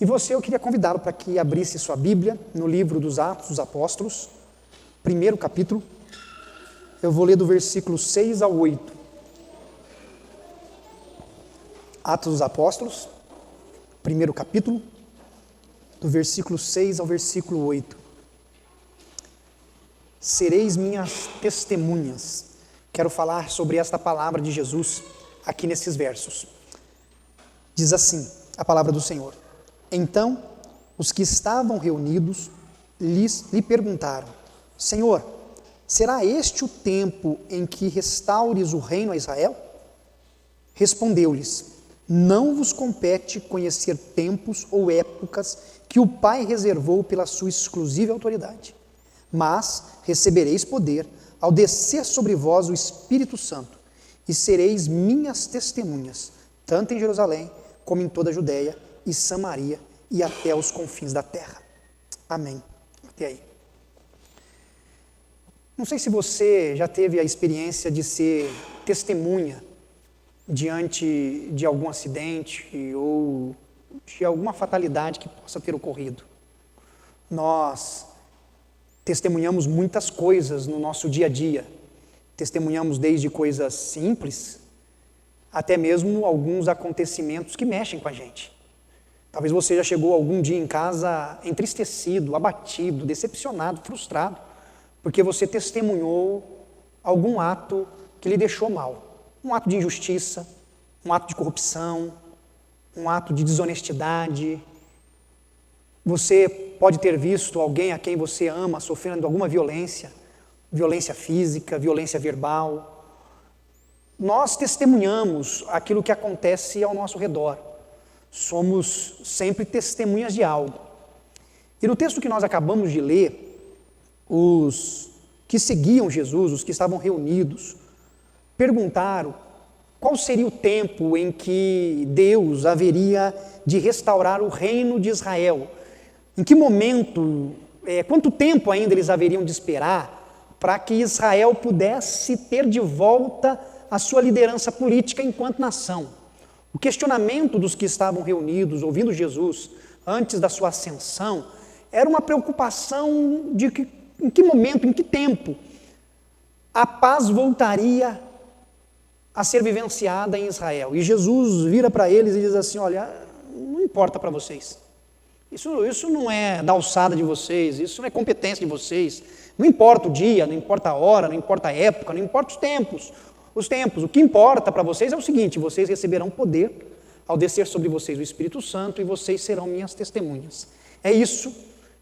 E você, eu queria convidá-lo para que abrisse sua Bíblia no livro dos Atos dos Apóstolos, primeiro capítulo. Eu vou ler do versículo 6 ao 8. Atos dos Apóstolos, primeiro capítulo, do versículo 6 ao versículo 8. Sereis minhas testemunhas. Quero falar sobre esta palavra de Jesus aqui nesses versos. Diz assim a palavra do Senhor: Então, os que estavam reunidos lhe perguntaram: Senhor, será este o tempo em que restaures o reino a Israel? Respondeu-lhes: Não vos compete conhecer tempos ou épocas que o Pai reservou pela sua exclusiva autoridade, mas recebereis poder ao descer sobre vós o Espírito Santo, e sereis minhas testemunhas, tanto em Jerusalém como em toda a Judeia e Samaria e até os confins da terra. Amém. Até aí. Não sei se você já teve a experiência de ser testemunha diante de algum acidente ou de alguma fatalidade que possa ter ocorrido. Nós testemunhamos muitas coisas no nosso dia a dia. Testemunhamos desde coisas simples até mesmo alguns acontecimentos que mexem com a gente. Talvez você já chegou algum dia em casa entristecido, abatido, decepcionado, frustrado, porque você testemunhou algum ato que lhe deixou mal. Um ato de injustiça, um ato de corrupção, um ato de desonestidade. Você pode ter visto alguém a quem você ama sofrendo alguma violência, violência física, violência verbal. Nós testemunhamos aquilo que acontece ao nosso redor. Somos sempre testemunhas de algo. E no texto que nós acabamos de ler, os que seguiam Jesus, os que estavam reunidos, perguntaram qual seria o tempo em que Deus haveria de restaurar o reino de Israel. Em que momento, quanto tempo ainda eles haveriam de esperar para que Israel pudesse ter de volta a sua liderança política enquanto nação. O questionamento dos que estavam reunidos, ouvindo Jesus, antes da sua ascensão, era uma preocupação de que, em que momento, em que tempo, a paz voltaria a ser vivenciada em Israel. E Jesus vira para eles e diz assim: olha, não importa para vocês. Isso não é da alçada de vocês, isso não é competência de vocês. Não importa o dia, não importa a hora, não importa a época, não importa os tempos. O que importa para vocês é o seguinte: vocês receberão poder ao descer sobre vocês o Espírito Santo e vocês serão minhas testemunhas. É isso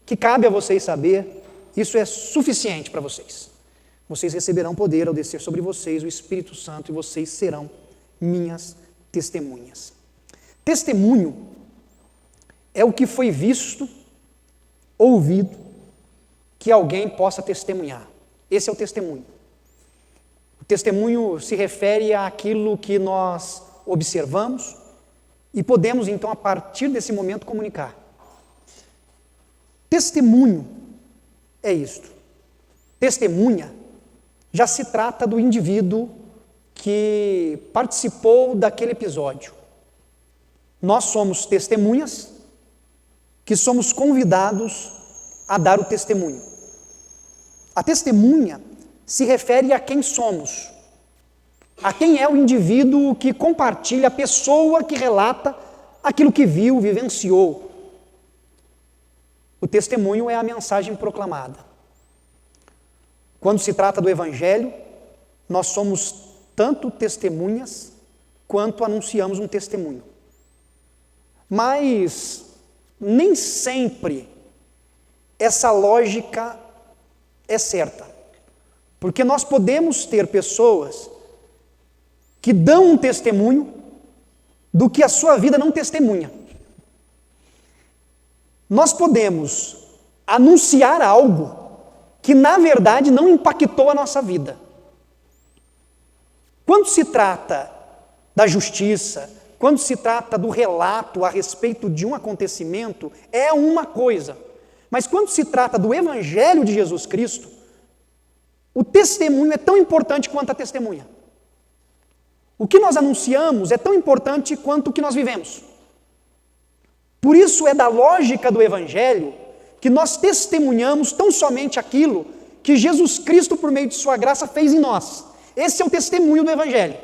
que cabe a vocês saber, isso é suficiente para vocês. Vocês receberão poder ao descer sobre vocês o Espírito Santo e vocês serão minhas testemunhas. Testemunho é o que foi visto, ouvido, que alguém possa testemunhar. Esse é o testemunho. O testemunho se refere àquilo que nós observamos e podemos, então, a partir desse momento, comunicar. Testemunho é isto. Testemunha já se trata do indivíduo que participou daquele episódio. Nós somos testemunhas que somos convidados a dar o testemunho. A testemunha se refere a quem somos, a quem é o indivíduo que compartilha, a pessoa que relata aquilo que viu, vivenciou. O testemunho é a mensagem proclamada. Quando se trata do Evangelho, nós somos tanto testemunhas quanto anunciamos um testemunho. Mas nem sempre essa lógica é certa. Porque nós podemos ter pessoas que dão um testemunho do que a sua vida não testemunha. Nós podemos anunciar algo que, na verdade, não impactou a nossa vida. Quando se trata da justiça, quando se trata do relato a respeito de um acontecimento, é uma coisa. Mas quando se trata do Evangelho de Jesus Cristo, o testemunho é tão importante quanto a testemunha. O que nós anunciamos é tão importante quanto o que nós vivemos. Por isso é da lógica do Evangelho que nós testemunhamos tão somente aquilo que Jesus Cristo, por meio de sua graça, fez em nós. Esse é o testemunho do Evangelho.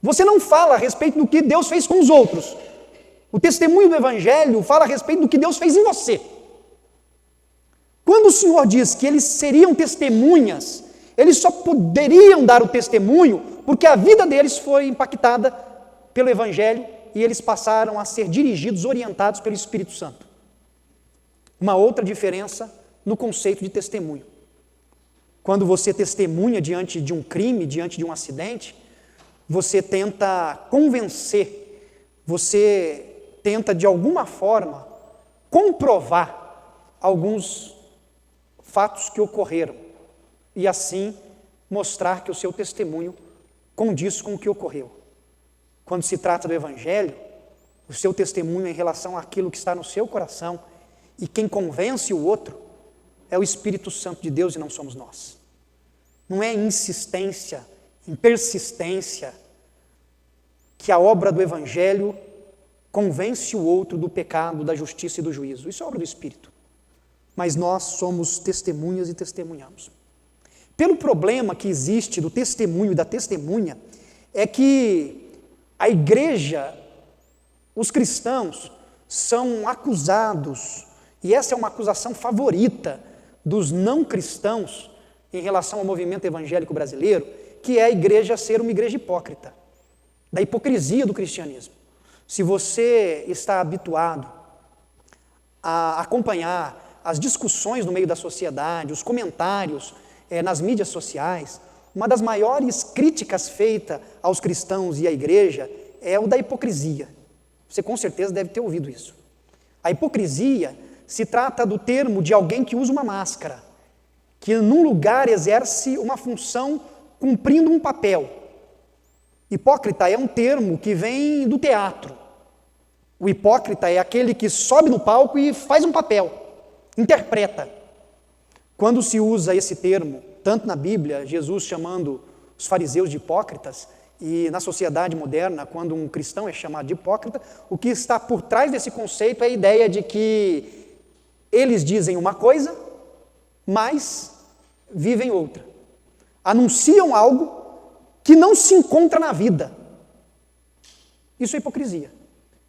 Você não fala a respeito do que Deus fez com os outros. O testemunho do Evangelho fala a respeito do que Deus fez em você. Quando o Senhor diz que eles seriam testemunhas, eles só poderiam dar o testemunho porque a vida deles foi impactada pelo Evangelho e eles passaram a ser dirigidos, orientados pelo Espírito Santo. Uma outra diferença no conceito de testemunho. Quando você testemunha diante de um crime, diante de um acidente, você tenta convencer, você tenta de alguma forma comprovar alguns fatos que ocorreram e assim mostrar que o seu testemunho condiz com o que ocorreu. Quando se trata do Evangelho, o seu testemunho em relação àquilo que está no seu coração e quem convence o outro é o Espírito Santo de Deus e não somos nós. Não é em insistência, em persistência, que a obra do Evangelho convence o outro do pecado, da justiça e do juízo. Isso é obra do Espírito. Mas nós somos testemunhas e testemunhamos. Pelo problema que existe do testemunho e da testemunha, é que a igreja, os cristãos, são acusados, e essa é uma acusação favorita dos não cristãos em relação ao movimento evangélico brasileiro, que é a igreja ser uma igreja hipócrita, da hipocrisia do cristianismo. Se você está habituado a acompanhar as discussões no meio da sociedade, os comentários nas mídias sociais, uma das maiores críticas feitas aos cristãos e à igreja é o da hipocrisia. Você com certeza deve ter ouvido isso. A hipocrisia se trata do termo de alguém que usa uma máscara, que num lugar exerce uma função cumprindo um papel. Hipócrita é um termo que vem do teatro. O hipócrita é aquele que sobe no palco e faz um papel, interpreta. Quando se usa esse termo, tanto na Bíblia, Jesus chamando os fariseus de hipócritas, e na sociedade moderna, quando um cristão é chamado de hipócrita, o que está por trás desse conceito é a ideia de que eles dizem uma coisa, mas vivem outra. Anunciam algo que não se encontra na vida. Isso é hipocrisia.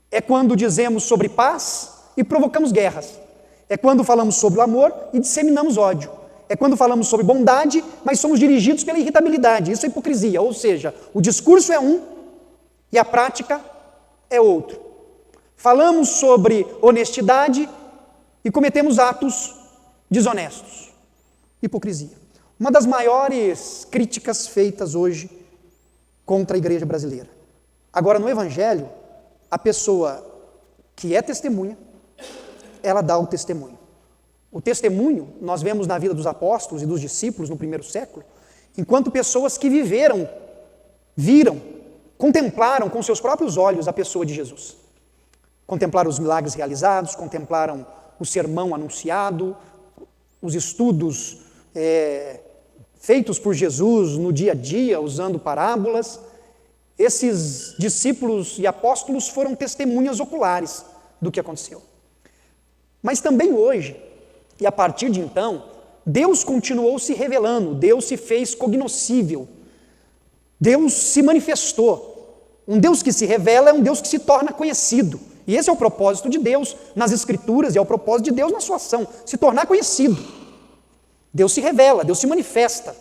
É quando dizemos sobre paz e provocamos guerras. É quando falamos sobre o amor e disseminamos ódio. É quando falamos sobre bondade, mas somos dirigidos pela irritabilidade. Isso é hipocrisia. Ou seja, o discurso é um e a prática é outro. Falamos sobre honestidade e cometemos atos desonestos. Hipocrisia. Uma das maiores críticas feitas hoje contra a igreja brasileira. Agora, no Evangelho, a pessoa que é testemunha, ela dá o testemunho. O testemunho, nós vemos na vida dos apóstolos e dos discípulos no primeiro século, enquanto pessoas que viveram, viram, contemplaram com seus próprios olhos a pessoa de Jesus. Contemplaram os milagres realizados, contemplaram o sermão anunciado, os estudos feitos por Jesus no dia a dia, usando parábolas. Esses discípulos e apóstolos foram testemunhas oculares do que aconteceu. Mas também hoje, e a partir de então, Deus continuou se revelando, Deus se fez cognoscível, Deus se manifestou. Um Deus que se revela é um Deus que se torna conhecido. E esse é o propósito de Deus nas Escrituras, e é o propósito de Deus na sua ação, se tornar conhecido. Deus se revela, Deus se manifesta,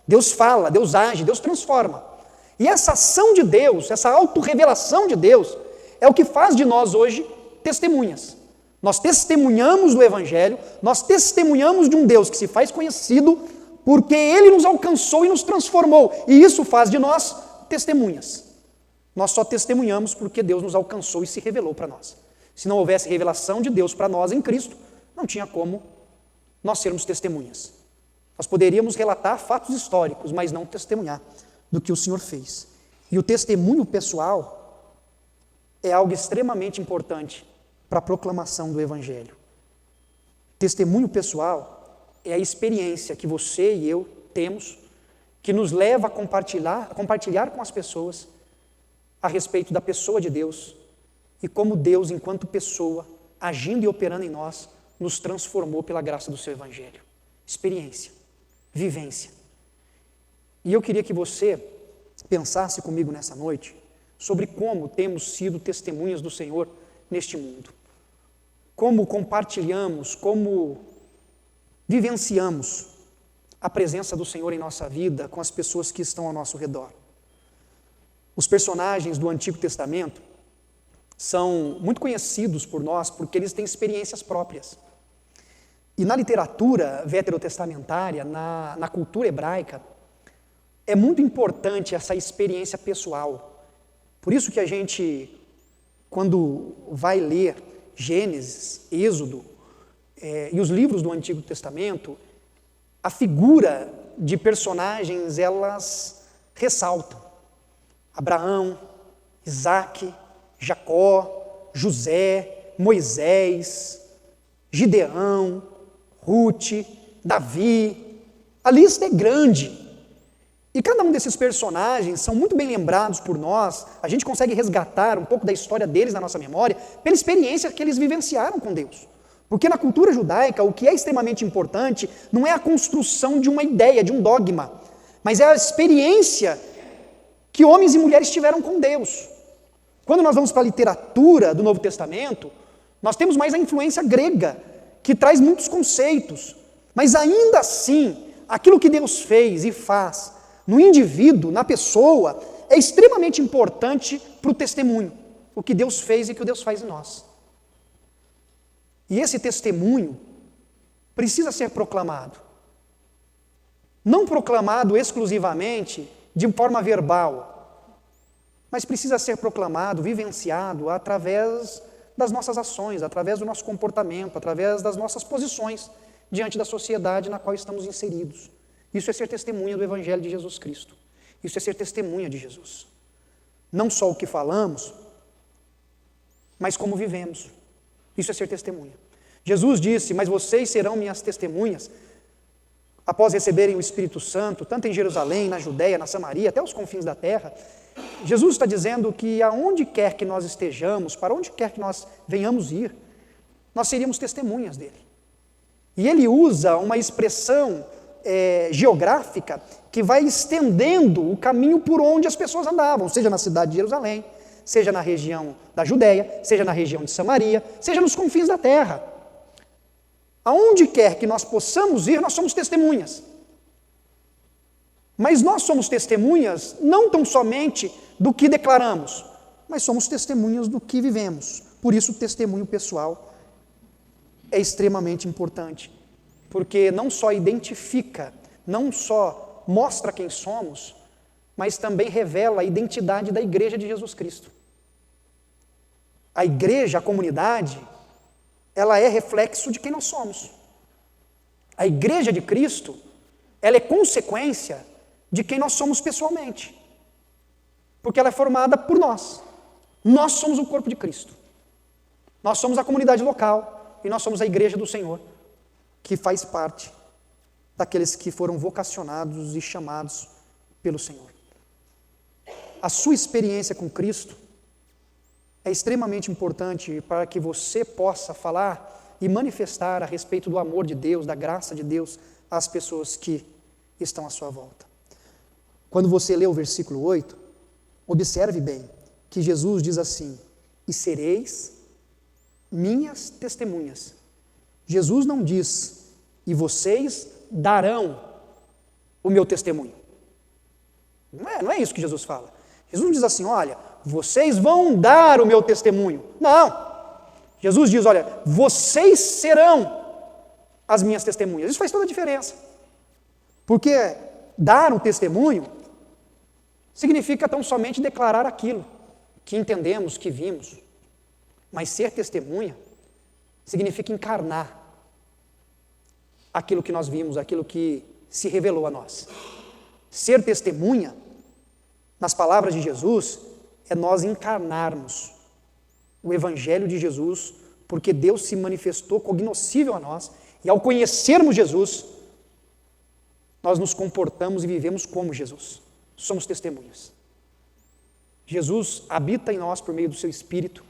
Deus fala, Deus age, Deus transforma. E essa ação de Deus, essa autorrevelação de Deus, é o que faz de nós hoje testemunhas. Nós testemunhamos do Evangelho, nós testemunhamos de um Deus que se faz conhecido porque Ele nos alcançou e nos transformou. E isso faz de nós testemunhas. Nós só testemunhamos porque Deus nos alcançou e se revelou para nós. Se não houvesse revelação de Deus para nós em Cristo, não tinha como nós sermos testemunhas. Nós poderíamos relatar fatos históricos, mas não testemunhar do que o Senhor fez. E o testemunho pessoal é algo extremamente importante para a proclamação do Evangelho. Testemunho pessoal é a experiência que você e eu temos, que nos leva a compartilhar com as pessoas a respeito da pessoa de Deus e como Deus, enquanto pessoa, agindo e operando em nós, nos transformou pela graça do seu Evangelho. Experiência, vivência. E eu queria que você pensasse comigo nessa noite sobre como temos sido testemunhas do Senhor neste mundo. Como compartilhamos, como vivenciamos a presença do Senhor em nossa vida com as pessoas que estão ao nosso redor. Os personagens do Antigo Testamento são muito conhecidos por nós porque eles têm experiências próprias. E na literatura veterotestamentária, na cultura hebraica, é muito importante essa experiência pessoal. Por isso que a gente, quando vai ler Gênesis, Êxodo e os livros do Antigo Testamento, a figura de personagens, elas ressaltam. Abraão, Isaque, Jacó, José, Moisés, Gideão, Ruth, Davi. A lista é grande. E cada um desses personagens são muito bem lembrados por nós. A gente consegue resgatar um pouco da história deles na nossa memória pela experiência que eles vivenciaram com Deus. Porque na cultura judaica, o que é extremamente importante não é a construção de uma ideia, de um dogma, mas é a experiência que homens e mulheres tiveram com Deus. Quando nós vamos para a literatura do Novo Testamento, nós temos mais a influência grega, que traz muitos conceitos, mas ainda assim, aquilo que Deus fez e faz no indivíduo, na pessoa, é extremamente importante para o testemunho, o que Deus fez e o que Deus faz em nós. E esse testemunho precisa ser proclamado. Não proclamado exclusivamente de forma verbal, mas precisa ser proclamado, vivenciado através das nossas ações, através do nosso comportamento, através das nossas posições diante da sociedade na qual estamos inseridos. Isso é ser testemunha do Evangelho de Jesus Cristo. Isso é ser testemunha de Jesus. Não só o que falamos, mas como vivemos. Isso é ser testemunha. Jesus disse: mas vocês serão minhas testemunhas após receberem o Espírito Santo, tanto em Jerusalém, na Judéia, na Samaria, até os confins da terra. Jesus está dizendo que aonde quer que nós estejamos, para onde quer que nós venhamos ir, nós seríamos testemunhas dele. E ele usa uma expressão geográfica que vai estendendo o caminho por onde as pessoas andavam, seja na cidade de Jerusalém, seja na região da Judéia, seja na região de Samaria, seja nos confins da terra. Aonde quer que nós possamos ir, nós somos testemunhas. Mas nós somos testemunhas não tão somente do que declaramos, mas somos testemunhas do que vivemos. Por isso o testemunho pessoal é extremamente importante, porque não só identifica, não só mostra quem somos, mas também revela a identidade da Igreja de Jesus Cristo. A igreja, a comunidade, ela é reflexo de quem nós somos. A Igreja de Cristo, ela é consequência de quem nós somos pessoalmente, porque ela é formada por nós. Nós somos o corpo de Cristo. Nós somos a comunidade local e nós somos a Igreja do Senhor, que faz parte daqueles que foram vocacionados e chamados pelo Senhor. A sua experiência com Cristo é extremamente importante para que você possa falar e manifestar a respeito do amor de Deus, da graça de Deus às pessoas que estão à sua volta. Quando você lê o versículo 8, observe bem que Jesus diz assim: e sereis minhas testemunhas. Jesus não diz: e vocês darão o meu testemunho. Não é isso que Jesus fala. Jesus não diz assim: olha, vocês vão dar o meu testemunho. Não. Jesus diz: olha, vocês serão as minhas testemunhas. Isso faz toda a diferença. Porque dar um testemunho significa tão somente declarar aquilo que entendemos, que vimos. Mas ser testemunha significa encarnar aquilo que nós vimos, aquilo que se revelou a nós. Ser testemunha, nas palavras de Jesus, é nós encarnarmos o Evangelho de Jesus, porque Deus se manifestou cognoscível a nós, e ao conhecermos Jesus, nós nos comportamos e vivemos como Jesus. Somos testemunhas. Jesus habita em nós por meio do seu Espírito,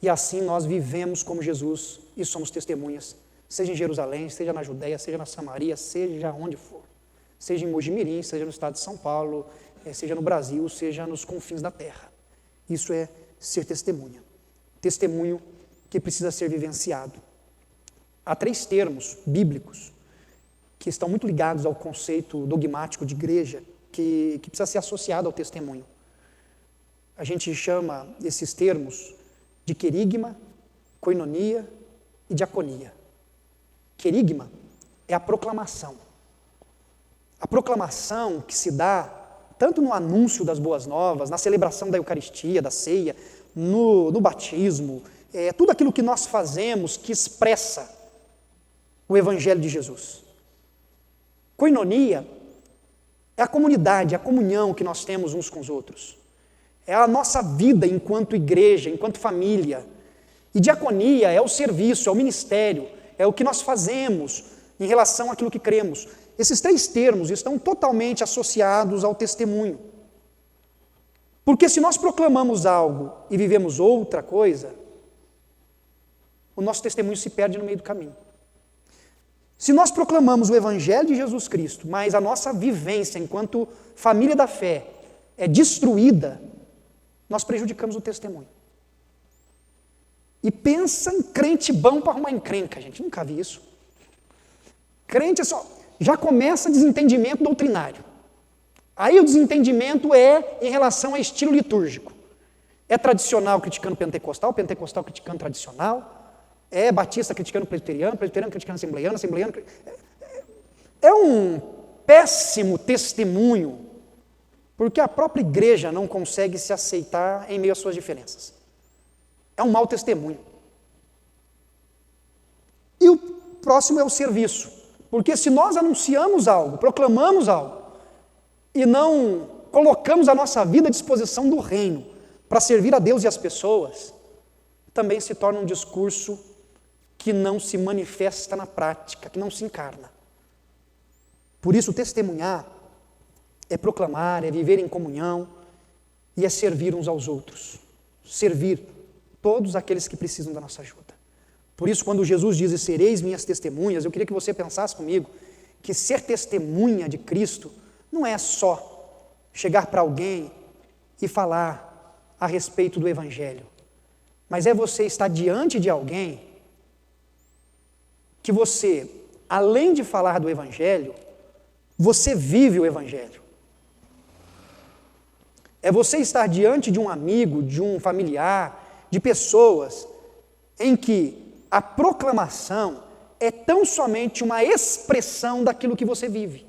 E assim nós vivemos como Jesus e somos testemunhas, seja em Jerusalém, seja na Judéia, seja na Samaria, seja onde for. Seja em Mojimirim, seja no estado de São Paulo, seja no Brasil, seja nos confins da terra. Isso é ser testemunha. Testemunho que precisa ser vivenciado. Há 3 termos bíblicos que estão muito ligados ao conceito dogmático de igreja, que precisa ser associado ao testemunho. A gente chama esses termos de querigma, koinonia e diaconia. Querigma é a proclamação. A proclamação que se dá tanto no anúncio das boas novas, na celebração da Eucaristia, da ceia, no batismo, tudo aquilo que nós fazemos que expressa o Evangelho de Jesus. Koinonia é a comunidade, a comunhão que nós temos uns com os outros. É a nossa vida enquanto igreja, enquanto família. E diaconia é o serviço, é o ministério, é o que nós fazemos em relação àquilo que cremos. Esses 3 termos estão totalmente associados ao testemunho. Porque se nós proclamamos algo e vivemos outra coisa, o nosso testemunho se perde no meio do caminho. Se nós proclamamos o Evangelho de Jesus Cristo, mas a nossa vivência enquanto família da fé é destruída, nós prejudicamos o testemunho. E pensa em crente bom para arrumar encrenca, gente. Nunca vi isso. Crente é só... Já começa desentendimento doutrinário. Aí o desentendimento é em relação a estilo litúrgico. É tradicional criticando pentecostal, pentecostal criticando tradicional, é batista criticando presbiteriano, presbiteriano criticando assembleiano, assembleiano... É um péssimo testemunho, porque a própria igreja não consegue se aceitar em meio às suas diferenças. É um mau testemunho. E o próximo é o serviço. Porque se nós anunciamos algo, proclamamos algo, e não colocamos a nossa vida à disposição do reino para servir a Deus e as pessoas, também se torna um discurso que não se manifesta na prática, que não se encarna. Por isso, testemunhar é proclamar, é viver em comunhão e é servir uns aos outros. Servir todos aqueles que precisam da nossa ajuda. Por isso, quando Jesus diz, sereis minhas testemunhas, eu queria que você pensasse comigo que ser testemunha de Cristo não é só chegar para alguém e falar a respeito do Evangelho, mas é você estar diante de alguém que você, além de falar do Evangelho, você vive o Evangelho. É você estar diante de um amigo, de um familiar, de pessoas em que a proclamação é tão somente uma expressão daquilo que você vive.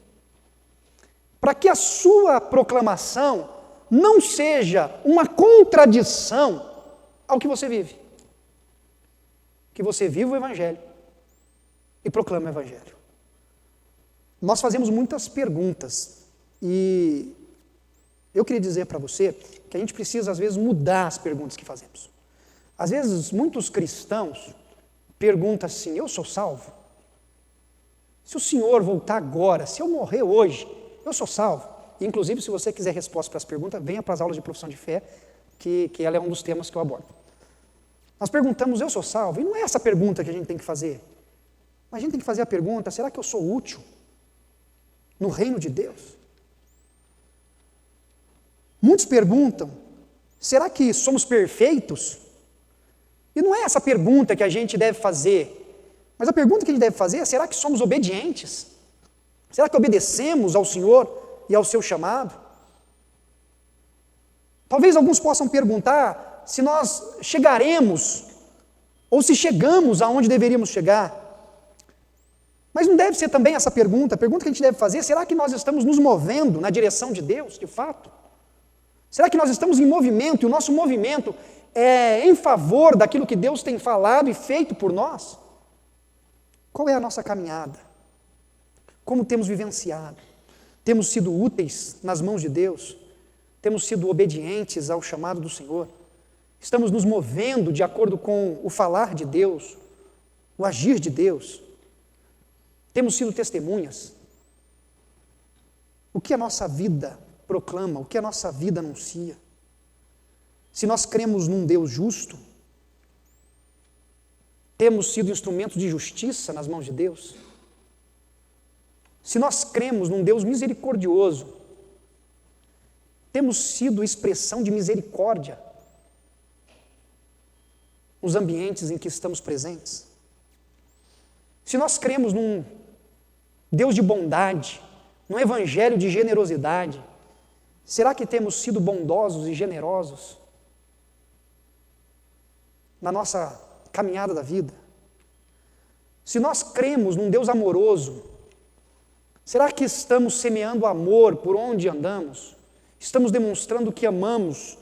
Para que a sua proclamação não seja uma contradição ao que você vive. Que você vive o Evangelho e proclama o Evangelho. Nós fazemos muitas perguntas e eu queria dizer para você que a gente precisa, às vezes, mudar as perguntas que fazemos. Às vezes, muitos cristãos perguntam assim, eu sou salvo? Se o Senhor voltar agora, se eu morrer hoje, eu sou salvo? Inclusive, se você quiser resposta para as perguntas, venha para as aulas de profissão de fé, que ela é um dos temas que eu abordo. Nós perguntamos, eu sou salvo? E não é essa pergunta que a gente tem que fazer. A gente tem que fazer a pergunta, será que eu sou útil no reino de Deus? Muitos perguntam, será que somos perfeitos? E não é essa pergunta que a gente deve fazer, mas a pergunta que a gente deve fazer é, será que somos obedientes? Será que obedecemos ao Senhor e ao seu chamado? Talvez alguns possam perguntar se nós chegaremos, ou se chegamos aonde deveríamos chegar. Mas não deve ser também essa pergunta. A pergunta que a gente deve fazer é, será que nós estamos nos movendo na direção de Deus, de fato? Será que nós estamos em movimento, e o nosso movimento é em favor daquilo que Deus tem falado e feito por nós? Qual é a nossa caminhada? Como temos vivenciado? Temos sido úteis nas mãos de Deus? Temos sido obedientes ao chamado do Senhor? Estamos nos movendo de acordo com o falar de Deus, o agir de Deus? Temos sido testemunhas? O que a nossa vida proclama? O que a nossa vida anuncia? Se nós cremos num Deus justo, temos sido instrumentos de justiça nas mãos de Deus? Se nós cremos num Deus misericordioso, temos sido expressão de misericórdia nos ambientes em que estamos presentes? Se nós cremos num Deus de bondade, num evangelho de generosidade, será que temos sido bondosos e generosos na nossa caminhada da vida? Se nós cremos num Deus amoroso, será que estamos semeando amor por onde andamos? Estamos demonstrando que amamos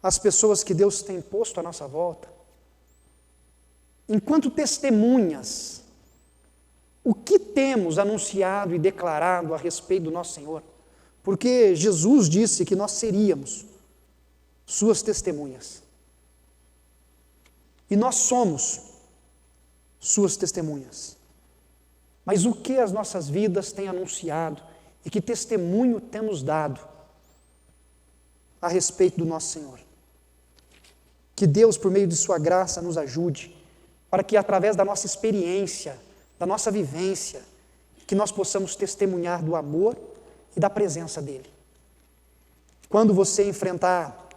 as pessoas que Deus tem posto à nossa volta? Enquanto testemunhas, o que temos anunciado e declarado a respeito do nosso Senhor? Porque Jesus disse que nós seríamos suas testemunhas. E nós somos suas testemunhas. Mas o que as nossas vidas têm anunciado e que testemunho temos dado a respeito do nosso Senhor? Que Deus, por meio de sua graça, nos ajude, para que através da nossa experiência, da nossa vivência, que nós possamos testemunhar do amor e da presença dEle. Quando você enfrentar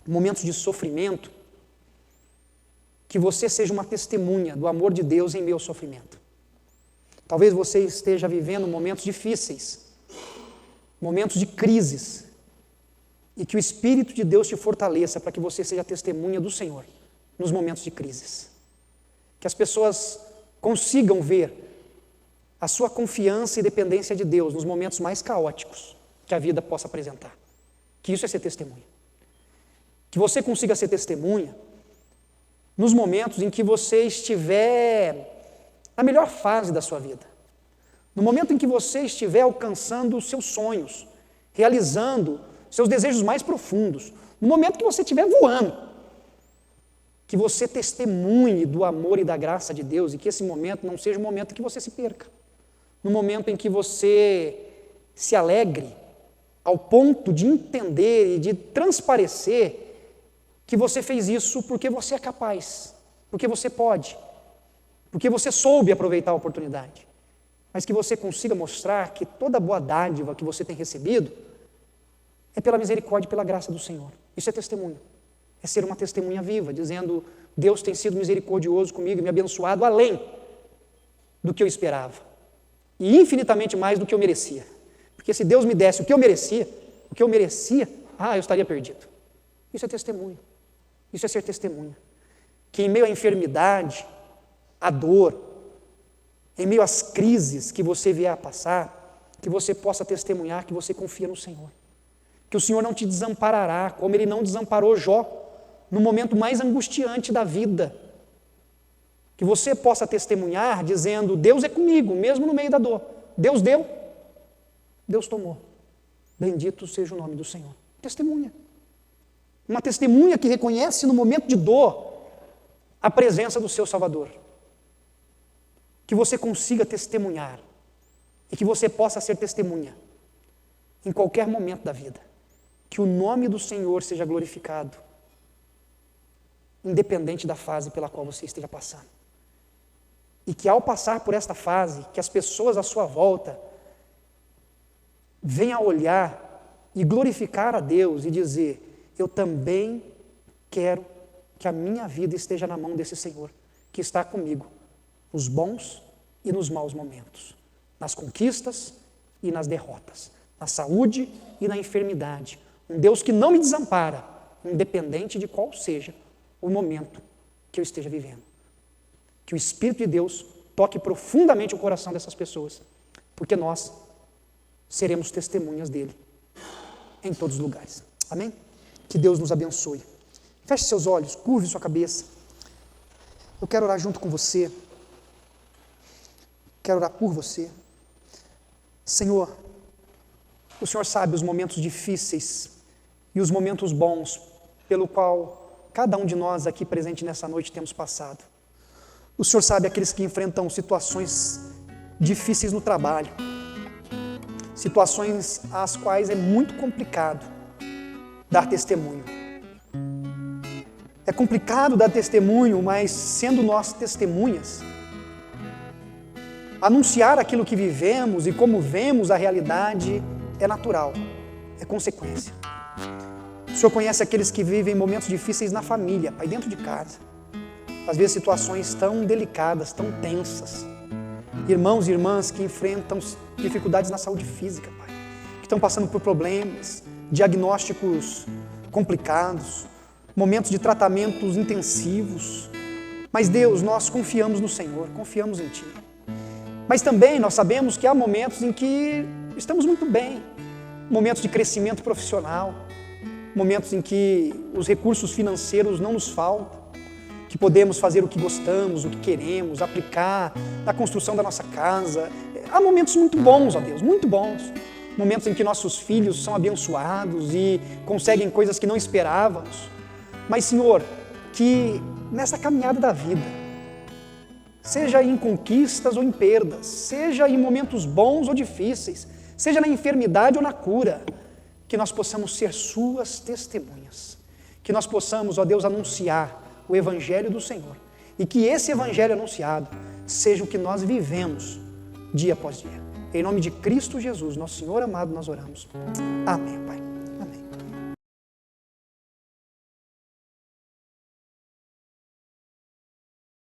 momentos de sofrimento, que você seja uma testemunha do amor de Deus em meio ao sofrimento. Talvez você esteja vivendo momentos difíceis, momentos de crises, e que o Espírito de Deus te fortaleça para que você seja testemunha do Senhor nos momentos de crises. Que as pessoas consigam ver a sua confiança e dependência de Deus nos momentos mais caóticos que a vida possa apresentar. Que isso é ser testemunha. Que você consiga ser testemunha nos momentos em que você estiver na melhor fase da sua vida. No momento em que você estiver alcançando os seus sonhos, realizando seus desejos mais profundos. No momento que você estiver voando. Que você testemunhe do amor e da graça de Deus e que esse momento não seja um momento em que você se perca. No momento em que você se alegre ao ponto de entender e de transparecer que você fez isso porque você é capaz, porque você pode, porque você soube aproveitar a oportunidade. Mas que você consiga mostrar que toda boa dádiva que você tem recebido é pela misericórdia e pela graça do Senhor. Isso é testemunho. É ser uma testemunha viva, dizendo: Deus tem sido misericordioso comigo e me abençoado além do que eu esperava. E infinitamente mais do que eu merecia. Porque se Deus me desse o que eu merecia, eu estaria perdido. Isso é testemunho. Isso é ser testemunha. Que em meio à enfermidade, à dor, em meio às crises que você vier a passar, que você possa testemunhar que você confia no Senhor. Que o Senhor não te desamparará, como Ele não desamparou Jó, no momento mais angustiante da vida. Que você possa testemunhar dizendo: Deus é comigo, mesmo no meio da dor. Deus deu, Deus tomou. Bendito seja o nome do Senhor. Testemunha. Uma testemunha que reconhece no momento de dor a presença do seu Salvador. Que você consiga testemunhar e que você possa ser testemunha em qualquer momento da vida. Que o nome do Senhor seja glorificado, independente da fase pela qual você esteja passando. E que ao passar por esta fase, que as pessoas à sua volta venham a olhar e glorificar a Deus e dizer: eu também quero que a minha vida esteja na mão desse Senhor, que está comigo, nos bons e nos maus momentos, nas conquistas e nas derrotas, na saúde e na enfermidade. Um Deus que não me desampara, independente de qual seja o momento que eu esteja vivendo. Que o Espírito de Deus toque profundamente o coração dessas pessoas, porque nós seremos testemunhas dele em todos os lugares. Amém? Que Deus nos abençoe. Feche seus olhos, curve sua cabeça. Eu quero orar junto com você. Quero orar por você. Senhor, o Senhor sabe os momentos difíceis e os momentos bons pelo qual cada um de nós aqui presente nessa noite temos passado. O Senhor sabe aqueles que enfrentam situações difíceis no trabalho, situações às quais é muito complicado dar testemunho. É complicado dar testemunho, mas sendo nós testemunhas, anunciar aquilo que vivemos e como vemos a realidade é natural, é consequência. O Senhor conhece aqueles que vivem momentos difíceis na família, Pai, dentro de casa. Às vezes situações tão delicadas, tão tensas. Irmãos e irmãs que enfrentam dificuldades na saúde física, Pai. Que estão passando por problemas, diagnósticos complicados, momentos de tratamentos intensivos. Mas Deus, nós confiamos no Senhor, confiamos em Ti. Mas também nós sabemos que há momentos em que estamos muito bem. Momentos de crescimento profissional, momentos em que os recursos financeiros não nos faltam, que podemos fazer o que gostamos, o que queremos, aplicar na construção da nossa casa. Há momentos muito bons, ó Deus, muito bons. Momentos em que nossos filhos são abençoados e conseguem coisas que não esperávamos. Mas, Senhor, que nessa caminhada da vida, seja em conquistas ou em perdas, seja em momentos bons ou difíceis, seja na enfermidade ou na cura, que nós possamos ser suas testemunhas, que nós possamos, ó Deus, anunciar o Evangelho do Senhor e que esse Evangelho anunciado seja o que nós vivemos dia após dia. Em nome de Cristo Jesus, nosso Senhor amado, nós oramos. Amém, Pai.